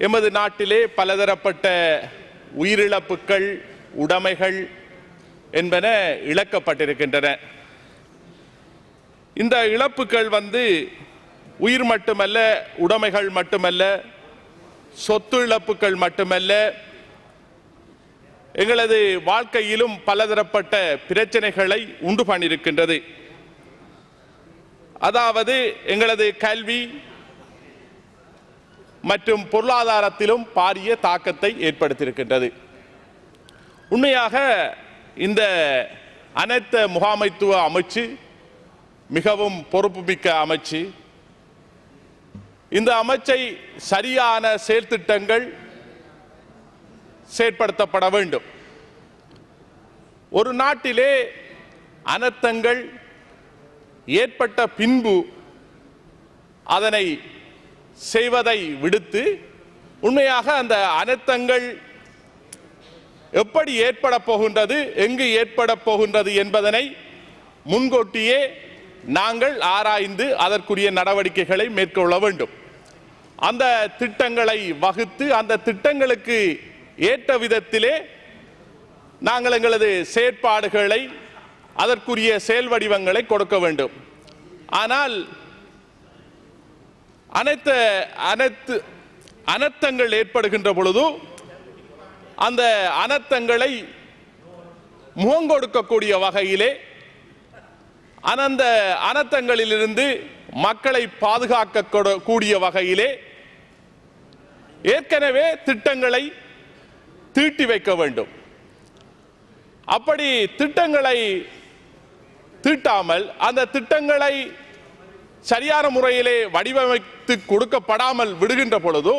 எமது நாட்டிலே பலதரப்பட்ட உயிரிழப்புகள் உடைமைகள் என்பன இழக்கப்பட்டிருக்கின்றன. இந்த இழப்புகள் உயிர் மட்டுமல்ல, உடைமைகள் மட்டுமல்ல, சொத்து இழப்புகள் மட்டுமல்ல, எங்களது வாழ்க்கையிலும் பலதரப்பட்ட பிரச்சனைகளை உண்டு பண்ணியிருக்கின்றது. அதாவது எங்களது கல்வி மற்றும் பொருளாதாரத்திலும் பாரிய தாக்கத்தை ஏற்படுத்தியிருக்கின்றது. உண்மையாக இந்த அனைத்து முகாமைத்துவ அமைச்சு மிகவும் பொறுப்புமிக்க அமைச்சு. இந்த அமைச்சை சரியான செயல்திட்டங்கள் செயற்படுத்தப்பட வேண்டும். ஒரு நாட்டிலே அனர்த்தங்கள் ஏற்பட்ட பின்பு அதனை செய்வதை விடுத்து உண்மையாக அந்த அனர்த்தங்கள் எப்படி ஏற்பட போகின்றது, எங்கு ஏற்பட போகின்றது என்பதனை முன்கூட்டியே நாங்கள் ஆராய்ந்து அதற்குரிய நடவடிக்கைகளை மேற்கொள்ள வேண்டும். அந்த திட்டங்களை வகுத்து அந்த திட்டங்களுக்கு ஏற்ற விதத்திலே நாங்கள் எங்களது செயற்பாடுகளை அதற்குரிய செயல் வடிவங்களை கொடுக்க வேண்டும். ஆனால் அனர்த்தங்கள் ஏற்படுகின்ற பொழுது அந்த அனர்த்தங்களை முகங்கொடுக்கக்கூடிய வகையிலே அந்த அனர்த்தங்களிலிருந்து மக்களை பாதுகாக்க கூடிய வகையிலே ஏற்கனவே திட்டங்களை தீட்டி வைக்க வேண்டும். அப்படி திட்டங்களை தீட்டாமல் அந்த திட்டங்களை சரியான முறையிலே வடிவமைத்து கொடுக்கப்படாமல் விடுகின்ற பொழுது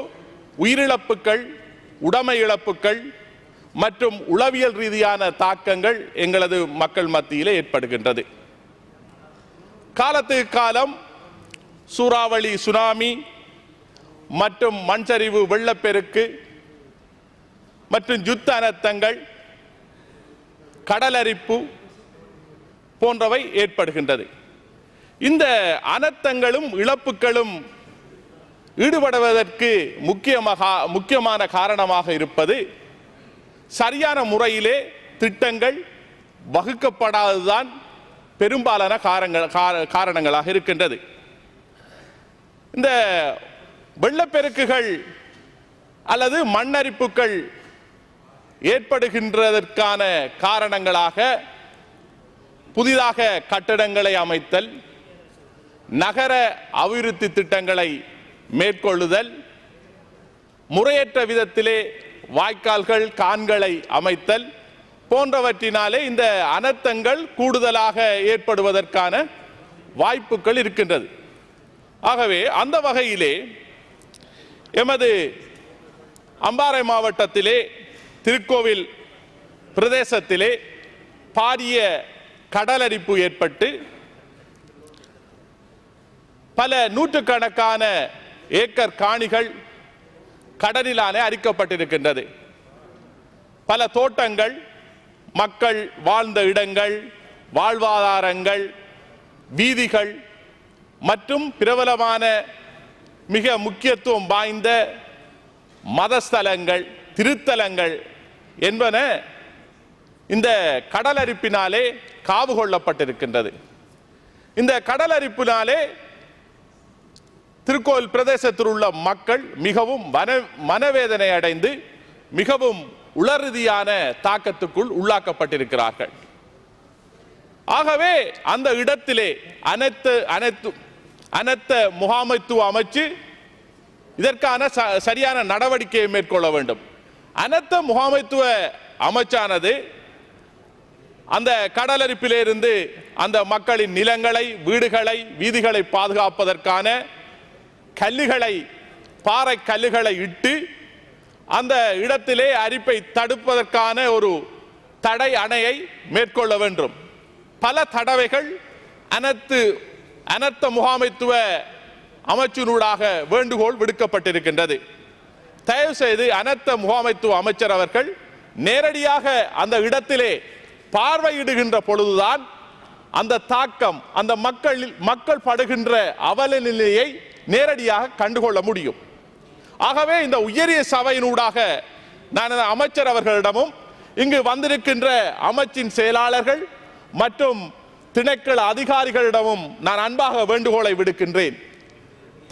உயிரிழப்புகள், உடைமை இழப்புகள் மற்றும் உளவியல் ரீதியான தாக்கங்கள் எங்களது மக்கள் மத்தியிலே ஏற்படுகின்றது. காலத்துக்கு காலம் சூறாவளி, சுனாமி மற்றும் மண்சரிவு, வெள்ளப்பெருக்கு மற்றும் யுத்த அனர்த்தங்கள், கடலரிப்பு போன்றவை ஏற்படுகின்றது. இந்த அனர்த்தங்களும் இழப்புகளும் ஈடுபடுவதற்கு முக்கியமான காரணமாக இருப்பது சரியான முறையிலே திட்டங்கள் வகுக்கப்படாததுதான் பெரும்பாலான காரணங்களாக இருக்கின்றது. இந்த வெள்ளப்பெருக்குகள் அல்லது மண்ணரிப்புகள் ஏற்படுகின்றதற்கான காரணங்களாக புதிதாக கட்டடங்களை அமைத்தல், நகர அபிவிருத்தி திட்டங்களை மேற்கொள்ளுதல், முறையற்ற விதத்திலே வாய்க்கால்கள், கான்களை அமைத்தல் போன்றவற்றினாலே இந்த அனர்த்தங்கள் கூடுதலாக ஏற்படுவதற்கான வாய்ப்புகள் இருக்கின்றது. ஆகவே அந்த வகையிலே எமது அம்பாறை மாவட்டத்திலே திருக்கோவில் பிரதேசத்திலே பாரிய கடலரிப்பு ஏற்பட்டு பல நூற்றுக்கணக்கான ஏக்கர் காணிகள் கடலிலானே அரிக்கப்பட்டிருக்கின்றது. பல தோட்டங்கள், மக்கள் வாழ்ந்த இடங்கள், வாழ்வாதாரங்கள், வீதிகள் மற்றும் பிரபலமான மிக முக்கியத்துவம் வாய்ந்த மதஸ்தலங்கள், திருத்தலங்கள் என்பன இந்த கடலரிப்பினாலே காவு கொள்ளப்பட்டிருக்கின்றது. இந்த கடலரிப்பினாலே திருக்கோவில் பிரதேசத்தில் உள்ள மக்கள் மிகவும் மனவேதனை அடைந்து மிகவும் உளரீதியான தாக்கத்துக்குள் உள்ளாக்கப்பட்டிருக்கிறார்கள். ஆகவே அந்த இடத்திலே அனைத்து முகாமைத்துவ அமைச்சு இதற்கான சரியான நடவடிக்கையை மேற்கொள்ள வேண்டும். அனைத்து முகாமைத்துவ அமைச்சானது அந்த கடலரிப்பிலிருந்து அந்த மக்களின் நிலங்களை, வீடுகளை, வீதிகளை பாதுகாப்பதற்கான கல்லுகளை, பாறை கல்லுகளை இட்டு அந்த இடத்திலே அரிப்பை தடுப்பதற்கான ஒரு தடை அணையை மேற்கொள்ள வேண்டும். பல தடவைகள் அனர்த்த முகாமைத்துவ அமைச்சினூடாக வேண்டுகோள் விடுக்கப்பட்டிருக்கின்றது. தயவு செய்து அனர்த்த முகாமைத்துவ அமைச்சர் அவர்கள் நேரடியாக அந்த இடத்திலே பார்வையிடுகின்ற பொழுதுதான் அந்த தாக்கம், அந்த மக்கள் படுகின்ற அவல நிலையை நேரடியாக கண்டுகொள்ள முடியும். ஆகவே இந்த உயரிய சபையினூடாக நான் அமைச்சர் அவர்களிடமும் இங்கு வந்திருக்கின்ற அமைச்சின் செயலாளர்கள் மற்றும் திணைக்கள அதிகாரிகளிடமும் நான் அன்பாக வேண்டுகோளை விடுக்கின்றேன்.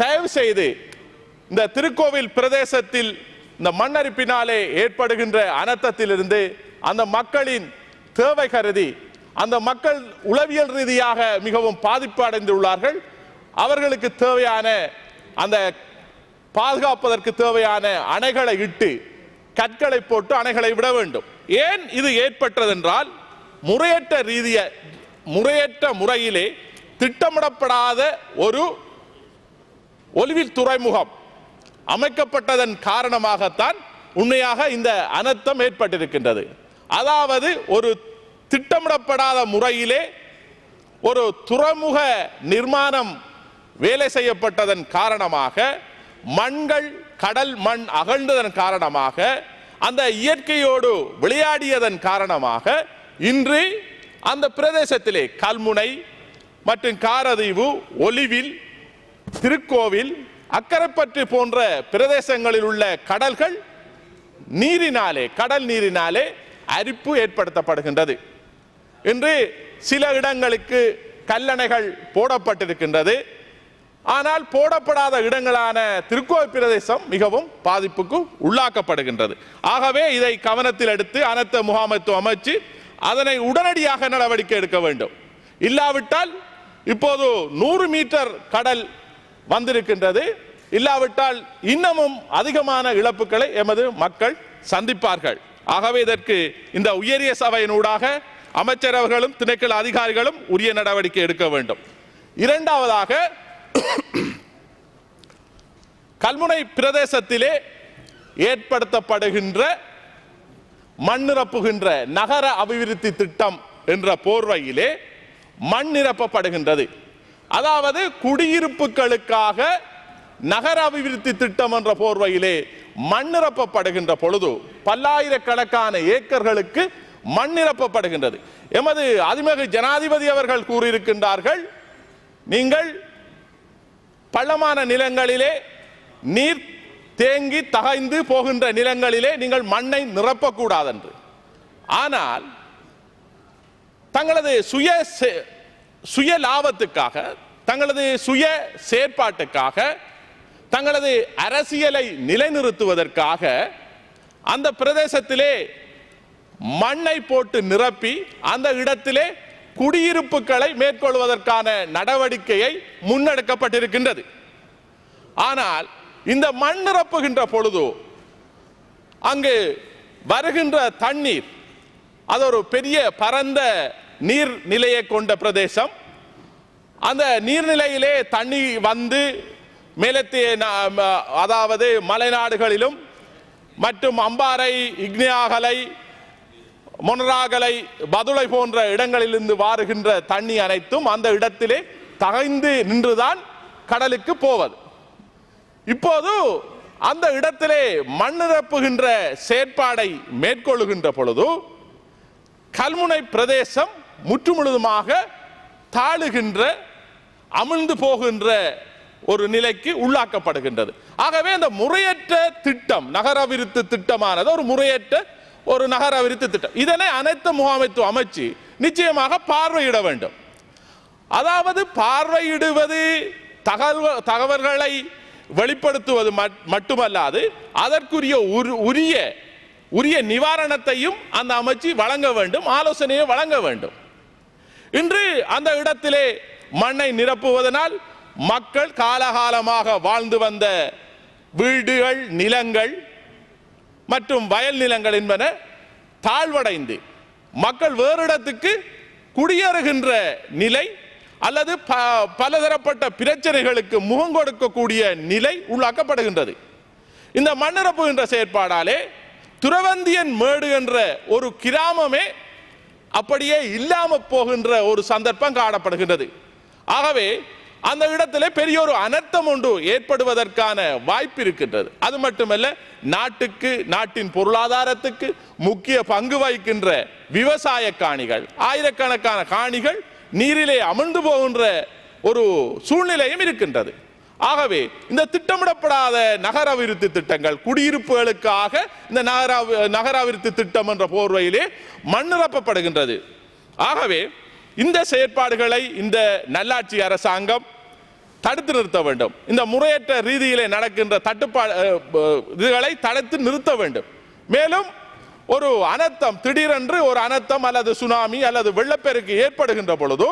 தயவு செய்து இந்த திருக்கோவில் பிரதேசத்தில் இந்த மண்ணரிப்பினாலே ஏற்படுகின்ற அனர்த்தத்திலிருந்து அந்த மக்களின் தேவை கருதி அந்த மக்கள் உளவியல் ரீதியாக மிகவும் பாதிப்பு அடைந்துள்ளார்கள். அவர்களுக்கு தேவையான அந்த பாதுகாப்பதற்கு தேவையான அணைகளை இட்டு கற்களை போட்டு அணைகளை விட வேண்டும். ஏன் இது ஏற்பட்டதென்றால் முறையற்ற முறையிலே திட்டமிடப்படாத ஒரு ஒலிவில் துறைமுகம் அமைக்கப்பட்டதன் காரணமாகத்தான் உண்மையாக இந்த அனர்த்தம் ஏற்பட்டிருக்கின்றது. அதாவது ஒரு திட்டமிடப்படாத முறையிலே ஒரு துறைமுக நிர்மாணம் வேலை செய்யப்பட்டதன் காரணமாக மண்கள் கடல் மண் அகழ்ந்ததன் காரணமாக அந்த இயற்கையோடு விளையாடியதன் காரணமாக இன்று அந்த பிரதேசத்திலே கல்முனை மற்றும் காரதீவு, ஒலிவில், திருக்கோவில், அக்கரைப்பற்று போன்ற பிரதேசங்களில் உள்ள கடல்கள் கடல் நீரினாலே அரிப்பு ஏற்படுத்தப்படுகின்றது. இன்று சில இடங்களுக்கு கல்லணைகள் போடப்பட்டிருக்கின்றது. ஆனால் போடப்படாத இடங்களான திருக்கோவில் பிரதேசம் மிகவும் பாதிப்புக்கு உள்ளாக்கப்படுகின்றது. ஆகவே இதை கவனத்தில் எடுத்து அனர்த்த முகாமைத்துவ அமைச்சு அதனை உடனடியாக நடவடிக்கை எடுக்க வேண்டும். இல்லாவிட்டால் இப்போது 100 மீட்டர் கடல் வந்திருக்கின்றது. இல்லாவிட்டால் இன்னமும் அதிகமான இழப்புகளை எமது மக்கள் சந்திப்பார்கள். ஆகவே இதற்கு இந்த உயரிய சபையினூடாக அமைச்சரவர்களும் திணைக்கள அதிகாரிகளும் உரிய நடவடிக்கை எடுக்க வேண்டும். இரண்டாவதாக, கல்முனை பிரதேசத்திலே ஏற்படுத்தப்படுகின்ற மண் நிரப்புகின்ற நகர அபிவிருத்தி திட்டம் என்ற போர்வையிலே மண் நிரப்பப்படுகின்றது. அதாவது குடியிருப்புகளுக்காக நகர அபிவிருத்தி திட்டம் என்ற போர்வையிலே மண் நிரப்பப்படுகின்ற பொழுது பல்லாயிரக்கணக்கான ஏக்கர்களுக்கு மண் நிரப்பப்படுகின்றது. எமது அதிமிகு ஜனாதிபதி அவர்கள் கூறியிருக்கின்றார்கள், நீங்கள் பள்ளமான நிலங்களிலே நீர் தேங்கி தகைந்து போகின்ற நிலங்களிலே நீங்கள் மண்ணை நிரப்பக்கூடாது என்று. ஆனால் தங்களது சுய லாபத்துக்காக, தங்களது சுய செயற்பாட்டுக்காக, தங்களது அரசியலை நிலைநிறுத்துவதற்காக அந்த பிரதேசத்திலே மண்ணை போட்டு நிரப்பி அந்த இடத்திலே குடியிருப்புகளை மேற்கொள்வதற்கான நடவடிக்கையை முன்னெடுக்கப்பட்டிருக்கின்றது. ஆனால் இந்த மண் நிரப்புகின்ற பொழுது அங்கு வருகின்ற தண்ணீர், அது ஒரு பெரிய பரந்த நீர்நிலையை கொண்ட பிரதேசம். அந்த நீர்நிலையிலே தண்ணி வந்து மேலத்தே, அதாவது மலைநாடுகளிலும் மற்றும் அம்பாறை, இக்னியாகலை, மொனராகலை, பதுளை போன்ற இடங்களிலிருந்து வாருகின்ற தண்ணி அனைத்தும் அந்த இடத்திலே தகைந்து நின்றுதான் கடலுக்கு போவது. இப்போது அந்த இடத்திலே மண் நிரப்புகின்ற செயற்பாடை மேற்கொள்ளுகின்ற பொழுது கல்முனை பிரதேசம் முற்றுமுழுதுமாக தாழுகின்ற, அமிழ்ந்து போகின்ற ஒரு நிலைக்கு உள்ளாக்கப்படுகின்றது. ஆகவே அந்த முறையற்ற திட்டம், நகர அபிவிருத்தி திட்டமானது ஒரு முறையற்ற ஒரு நகர அபிவிருத்தி திட்டம். இதனை அனைத்து முகாமைத்துவ அமைச்சு நிச்சயமாக பார்வையிட வேண்டும். அதாவது பார்வையிடுவது, தகவல்களை வெளிப்படுத்துவது மட்டுமல்லாது அதற்குரிய உரிய நிவாரணத்தையும் அந்த அமைச்சு வழங்க வேண்டும், ஆலோசனையை வழங்க வேண்டும். இன்று அந்த இடத்திலே மண்ணை நிரப்புவதனால் மக்கள் காலகாலமாக வாழ்ந்து வந்த வீடுகள், நிலங்கள் மற்றும் வயல் நிலங்கள் என்பன தாழ்வடைந்து மக்கள் வேறு இடத்துக்கு குடியேறுகின்ற நிலை அல்லது பலதரப்பட்ட பிரச்சனைகளுக்கு முகம் கொடுக்கக்கூடிய நிலை உள்ளாக்கப்படுகின்றது. இந்த மண் நிரப்புகின்ற செயற்பாடாலே துறவந்தியன் மேடு என்ற ஒரு கிராமமே அப்படியே இல்லாம போகின்ற ஒரு சந்தர்ப்பம் காணப்படுகின்றது. ஆகவே அந்த இடத்திலே பெரிய ஒரு அனர்த்தம் ஒன்று ஏற்படுவதற்கான வாய்ப்பு இருக்கின்றது. அது மட்டுமல்ல, நாட்டுக்கு, நாட்டின் பொருளாதாரத்துக்கு முக்கிய பங்கு வகிக்கின்ற விவசாய காணிகள், ஆயிரக்கணக்கான காணிகள் நீரிலே அமிழ்ந்து போகின்ற ஒரு சூழ்நிலையும் இருக்கின்றது. ஆகவே இந்த திட்டமிடப்படாத நகர அபிவிருத்தி திட்டங்கள் குடியிருப்புகளுக்காக இந்த நகர அபிவிருத்தி திட்டம் என்ற போர்வையிலே மண்ணிரப்பப்படுகின்றது. ஆகவே இந்த செயற்பாடுகளை இந்த நல்லாட்சி அரசாங்கம் தடுத்து நிறுத்த வேண்டும். இந்த முறையற்ற ரீதியிலே நடக்கின்ற இதுகளை தடுத்து நிறுத்த வேண்டும். மேலும் ஒரு அனர்த்தம், திடீரென்று ஒரு அனர்த்தம் அல்லது சுனாமி அல்லது வெள்ளப்பெருக்கு ஏற்படுகின்ற பொழுது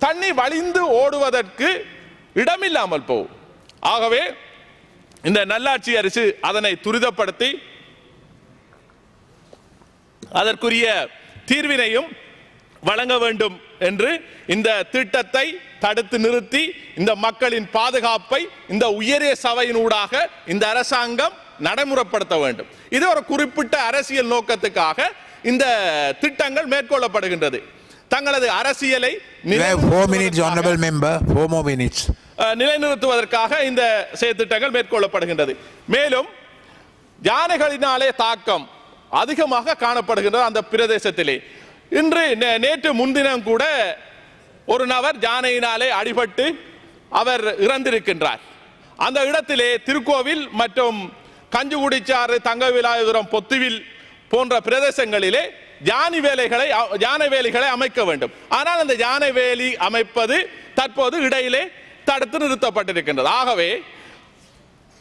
தண்ணி வழிந்து ஓடுவதற்கு இடமில்லாமல் போகும். ஆகவே இந்த நல்லாட்சி அரசு அதனை துரிதப்படுத்தி அதற்குரிய தீர்வினையும் வழங்க வேண்டும் என்று இந்த திட்டத்தை தடுத்து நிறுத்தி இந்த மக்களின் பாதுகாப்பை இந்த உயரிய சபையினூடாக இந்த அரசாங்கம் நடைமுறைப்படுத்த வேண்டும். இது ஒரு குறிப்பிட்ட அரசியல் நோக்கத்துக்காக இந்த திட்டங்கள் மேற்கொள்ளப்படுகின்றது. தங்களது அரசியலை நிலைநிறுத்துவதற்காக இந்த செயற்திட்டங்கள் மேற்கொள்ளப்படுகின்றது. மேலும் யானைகளினாலே தாக்கம் அதிகமாக காணப்படுகின்றது அந்த பிரதேசத்திலே. இன்று நேற்று முன்தினம் கூட ஒரு நபர் யானையினாலே அடிபட்டு அவர் இறந்திருக்கின்றார். அந்த இடத்திலே திருக்கோவில் மற்றும் கஞ்சுகுடிச்சாறு, தங்கவிலாயுரம், பொத்துவில் போன்ற பிரதேசங்களிலே யானை வேலிகளை அமைக்க வேண்டும். ஆனால் அந்த யானை வேலி அமைப்பது தற்போது இடையிலே தடுத்து நிறுத்தப்பட்டிருக்கின்றது. ஆகவே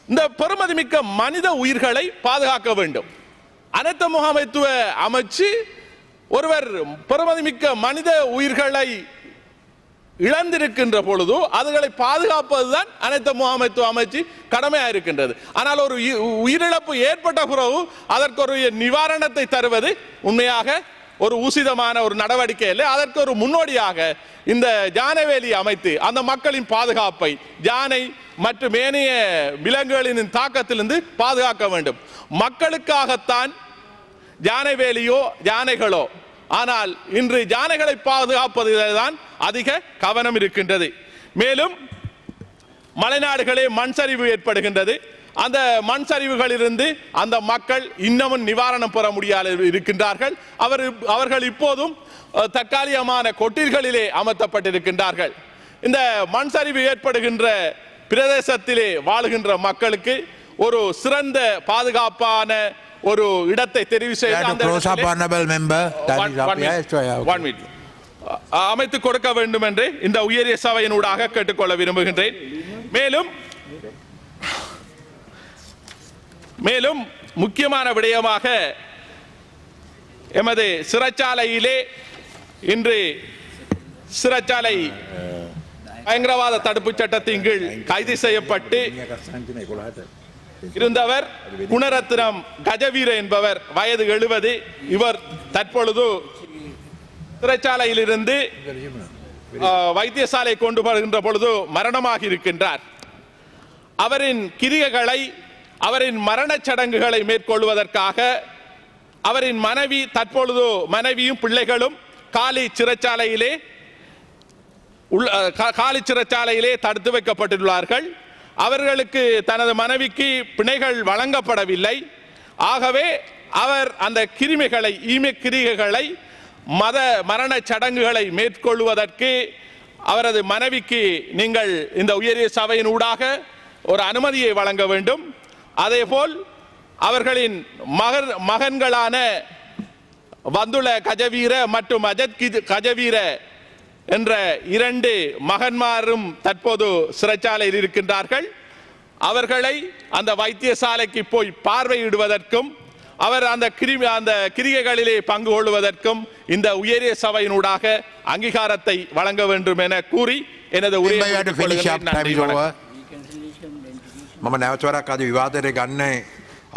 இந்த பெருமதிமிக்க மனித உயிர்களை பாதுகாக்க வேண்டும். அனைத்து முகாமைத்துவ அமைச்சு ஒருவர் பெருமதிமிக்க மனித உயிர்களை இழந்திருக்கின்ற பொழுது அதுகளை பாதுகாப்பதுதான் அனைத்து முகாமைத்துவ அமைச்சு கடமையாக இருக்கின்றது. ஆனால் ஒரு உயிரிழப்பு ஏற்பட்ட பிறகு அதற்கு ஒரு நிவாரணத்தை தருவது உண்மையாக ஒரு உசிதமான ஒரு நடவடிக்கை இல்லை. அதற்கு ஒரு முன்னோடியாக இந்த யானைவேலி அமைத்து அந்த மக்களின் பாதுகாப்பை யானை மற்றும் ஏனைய விலங்குகளின் தாக்கத்திலிருந்து பாதுகாக்க வேண்டும். மக்களுக்காகத்தான் யானைவேலியோ யானைகளோ, ஆனால் இன்று யானைகளை பாதுகாப்பதில்தான் அதிக கவனம் இருக்கின்றது. மேலும் மலைநாடுகளே மண் சரிவு ஏற்படுகின்றது. அந்த மண் சரிவுகளிலிருந்து அந்த மக்கள் இன்னமும் நிவாரணம் பெற முடியாது இருக்கின்றார்கள். அவர்கள் இப்போதும் தற்காலிகமான கொட்டில்களிலே அமர்த்தப்பட்டிருக்கின்றார்கள். இந்த மண் சரிவு ஏற்படுகின்ற பிரதேசத்திலே வாழுகின்ற மக்களுக்கு ஒரு சிறந்த பாதுகாப்பான ஒரு இடத்தை தெரிவு செய்து அமைத்துக் கொடுக்க வேண்டும் என்று இந்த உயரிய சபையினூடாக கேட்டுக்கொள்ள விரும்புகின்றேன். மேலும் முக்கியமான விடயமாக எமது சிறைச்சாலையிலே இன்று சிறைச்சாலை பயங்கரவாத தடுப்பு சட்டத்தின் கீழ் கைது செய்யப்பட்டு இருந்தவர் குணரத்னம் கஜவீர என்பவர், வயது 70. இவர் தற்பொழுது சிறைச்சாலையிலிருந்து வைத்தியசாலை கொண்டு வருகின்ற பொழுது மரணமாகி இருக்கின்றார். அவரின் கிரியைகளை, அவரின் மரணச் சடங்குகளை மேற்கொள்வதற்காக அவரின் தற்பொழுது மனைவியும் பிள்ளைகளும் காலி சிறைச்சாலையிலே தடுத்து வைக்கப்பட்டுள்ளார்கள். அவர்களுக்கு தனது மனைவிக்கு பிணைகள் வழங்கப்படவில்லை. ஆகவே அவர் அந்த கிரிகைகளை மரண சடங்குகளை மேற்கொள்வதற்கு அவரது மனைவிக்கு நீங்கள் இந்த உயரிய சபையின் ஊடாக ஒரு அனுமதியை வழங்க வேண்டும். அதேபோல் அவர்களின் மகன்களான வந்துல கஜவீர மற்றும் அஜத் கஜவீர என்ற 2 மகன்மாரும் தற்போது சிறைச்சாலையில் இருக்கின்றார்கள். அவர்களை அந்த வைத்தியசாலைக்கு போய் பார்வையிடுவதற்கும் அவர் அந்த கிரிகைகளிலே பங்கு கொள்வதற்கும் இந்த உயரிய சபையினூடாக அங்கீகாரத்தை வழங்க வேண்டும் என கூறி எனது உரையை මම නැවතවරක් අද විවාදයට ගන්නේ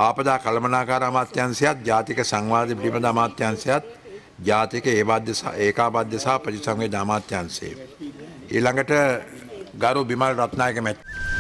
ආපදා කළමනාකාර අමාත්‍යාංශයත් ජාතික සංවාද පිළිබඳ අමාත්‍යාංශයත් ජාතික ඒකාබද්ධ සහ ප්‍රතිසංවේදී අමාත්‍යාංශය ඊළඟට ගරු බිමල් රත්නායක මැතිතුමා